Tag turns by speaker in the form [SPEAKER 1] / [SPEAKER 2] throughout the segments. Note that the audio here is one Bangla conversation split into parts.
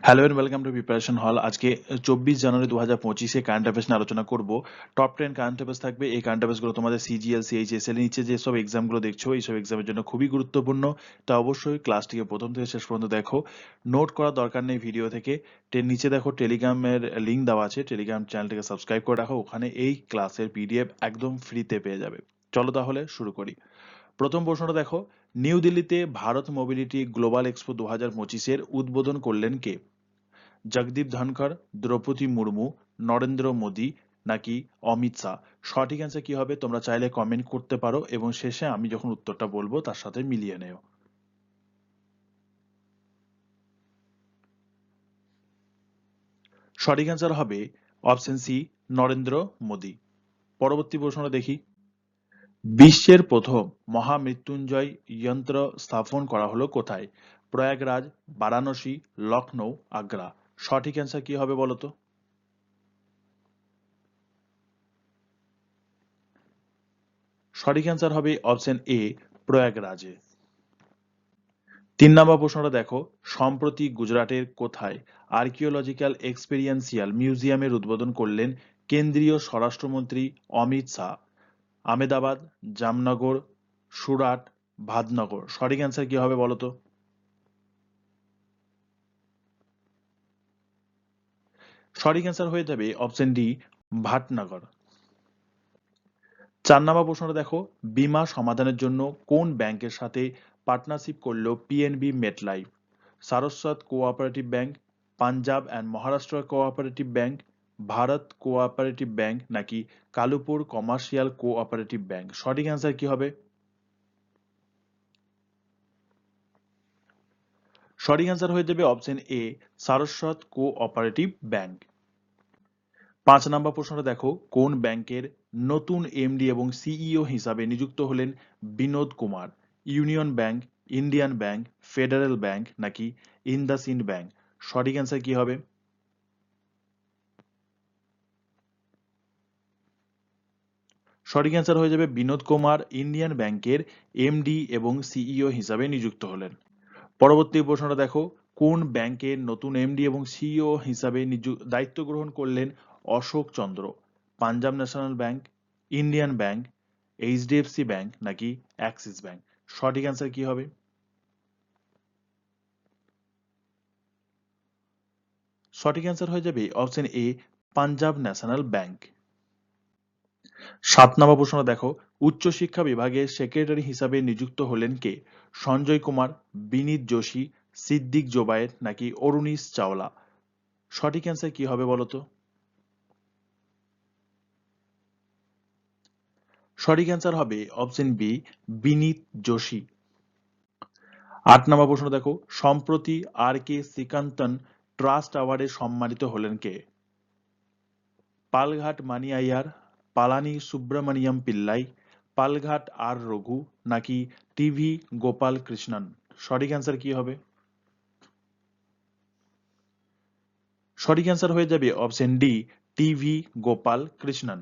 [SPEAKER 1] Hello and welcome to preparation hall. আজকে 24 জানুয়ারি 2025-এ কারেন্ট অ্যাফেয়ার্স নিয়ে আলোচনা করব। টপ 10 কারেন্ট অ্যাফেয়ার্স থাকবে। এই কারেন্ট অ্যাফেয়ার্সগুলো তোমাদের সিজিএল, সিএইচএসএল এর নিচে যেসব এক্সামগুলো দেখছো, এইসব এক্সামের জন্য খুবই গুরুত্বপূর্ণ। তা অবশ্যই ক্লাসটিকে প্রথম থেকে শেষ পর্যন্ত দেখো। নোট করার দরকার নেই ভিডিও থেকে। নিচে দেখো টেলিগ্রামের লিঙ্ক দেওয়া আছে, টেলিগ্রাম চ্যানেলটিকে সাবস্ক্রাইব করে রাখো। ওখানে এই ক্লাসের পিডিএফ একদম ফ্রিতে পেয়ে যাবে। চলো তাহলে শুরু করি। প্রথম প্রশ্নটা দেখো, নিউ দিল্লিতে ভারত মোবিলিটি গ্লোবাল এক্সপো 2025-এর উদ্বোধন করলেন কে? জগদীপ ধনখড়, দ্রৌপদী মুর্মু, নরেন্দ্র মোদী নাকি অমিত শাহ? সঠিক অ্যান্সার কি হবে তোমরা চাইলে কমেন্ট করতে পারো এবং শেষে আমি যখন উত্তরটা বলবো তার সাথে মিলিয়ে নেও। সঠিক অ্যান্সার হবে অপশন সি, নরেন্দ্র মোদী। পরবর্তী প্রশ্নটা দেখি, বিশ্বের প্রথম মহামৃত্যুঞ্জয় যন্ত্র স্থাপন করা হলো কোথায়? প্রয়াগরাজ, বারাণসী, লখনৌ, আগ্রা। সঠিক অ্যান্সার কি হবে বলো তো? সঠিক অ্যান্সার হবে অপশন এ, প্রয়াগরাজে। 3 নম্বর প্রশ্নটা দেখো, সম্প্রতি গুজরাটের কোথায় আর্কিওলজিক্যাল এক্সপেরিয়েন্সিয়াল মিউজিয়ামের উদ্বোধন করলেন কেন্দ্রীয় স্বরাষ্ট্রমন্ত্রী অমিত শাহ? আমেদাবাদ, জামনগর, সুরাট, ভাদনগর। সঠিক অ্যান্সার কি হবে বলো তো? সঠিক অ্যান্সার হয়ে যাবে অপশন ডি, ভাটনগর। 4 নম্বর প্রশ্নটা দেখো, বীমা সমাধানের জন্য কোন ব্যাংকের সাথে পার্টনারশিপ করলো PNB MetLife? Saraswat cooperative bank, Punjab and Maharashtra cooperative bank, Bharat cooperative bank নাকি কালুপুর কমার্শিয়াল কোঅপারেটিভ ব্যাংক? সঠিক অ্যান্সার কি হবে? সঠিক অ্যান্সার হয়ে যাবে অপশন এ, সারস্বত কোঅপারেটিভ ব্যাংক। 5 নম্বর প্রশ্নটা দেখো, কোন ব্যাংকের নতুন এমডি এবং সিইও হিসাবে নিযুক্ত হলেন Binod Kumar? Union bank, Indian bank, federal bank নাকি ইন্দাসইন্ড ব্যাংক? সঠিক অ্যান্সার কি হবে? সঠিক অ্যান্সার হয়ে যাবে বিনোদ কুমার ইন্ডিয়ান ব্যাংকের এমডি এবং সিইও হিসাবে নিযুক্ত হলেন। পরবর্তী প্রশ্নটা দেখো, কোন ব্যাংকের নতুন এমডি এবং সিইও হিসাবে দায়িত্ব গ্রহণ করলেন Ashok Chandra? Punjab National Bank, Indian Bank, HDFC Bank নাকি অ্যাক্সিস ব্যাংক? সঠিক অ্যান্সার কি হবে? সঠিক অ্যান্সার হয়ে যাবে option A, Punjab National Bank. 7 নম্বর প্রশ্ন দেখো, উচ্চশিক্ষা বিভাগের সেক্রেটারি হিসাবে নিযুক্ত হলেন কে? সঞ্জয় কুমার, বিনীত যোশী, সিদ্দিক জোবায়ের নাকি অরুণীশ চাওলা? সঠিক অ্যান্সার কি হবে বলতো? সঠিক অ্যান্সার হবে অপশন বি, বিনীত যোশী। 8 নম্বর প্রশ্ন দেখো, সম্প্রতি আর কে শ্রীকান্তন ট্রাস্ট অ্যাওয়ার্ডে সম্মানিত হলেন কে? পালঘাট মানি আইয়ার, পালানি সুব্রমণিয়ম পিল্লাই, পালঘাট আর রঘু নাকি টিভি গোপাল কৃষ্ণন? সঠিক অ্যান্সার কি হবে? সঠিক অ্যান্সার হয়ে যাবে option D, TV Gopal Krishnan.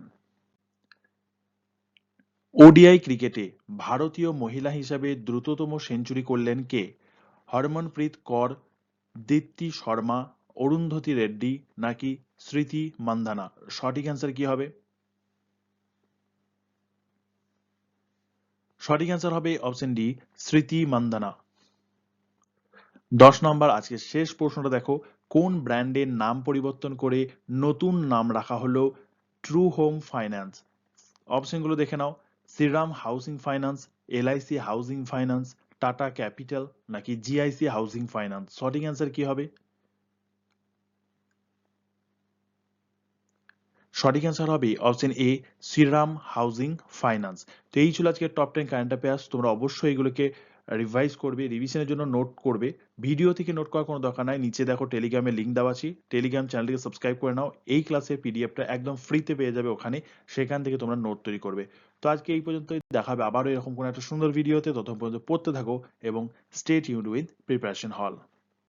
[SPEAKER 1] ODI ক্রিকেটে ভারতীয় মহিলা হিসাবে দ্রুততম সেঞ্চুরি করলেন কে? হরমনপ্রীত কৌর, দীপ্তি শর্মা, অরুন্ধতী রেড্ডি নাকি স্মৃতি মান্ধানা? সঠিক অ্যান্সার কি হবে? সঠিক অ্যান্সার হবে অপশন ডি, স্মৃতি মান্ধানা। 10 নম্বর আজকের শেষ প্রশ্নটা দেখো, কোন ব্র্যান্ডের নাম পরিবর্তন করে নতুন নাম রাখা হলো ট্রু হোম ফাইন্যান্স? অপশনগুলো দেখে নাও, Shriram Housing Finance, LIC Housing Finance, Tata Capital নাকি জিআইসি হাউজিং ফাইন্যান্স? সঠিক অ্যান্সার কি হবে? সঠিক অ্যান্সার হবে option A, Shriram Housing Finance. তো এই ছিল আজকে টপ 10 কারেন্ট অ্যাফেয়ার্স। তোমরা অবশ্যই এগুলোকে রিভাইজ করবে, রিভিশনের জন্য নোট করবে। ভিডিও থেকে নোট করার কোনো দরকার নাই, নিচে দেখো টেলিগ্রামের লিঙ্ক দেওয়া আছে, টেলিগ্রাম চ্যানেলটিকে সাবস্ক্রাইব করে নাও। এই ক্লাসের পিডিএফটা একদম ফ্রিতে পেয়ে যাবে ওখানে, সেখান থেকে তোমরা নোট তৈরি করবে। তো আজকে এই পর্যন্তই, দেখা হবে আবারও এরকম কোনো একটা সুন্দর ভিডিওতে। ততক্ষণ পর্যন্ত পড়তে থাকো এবং স্টে টিউনড উইথ প্রিপারেশন হল।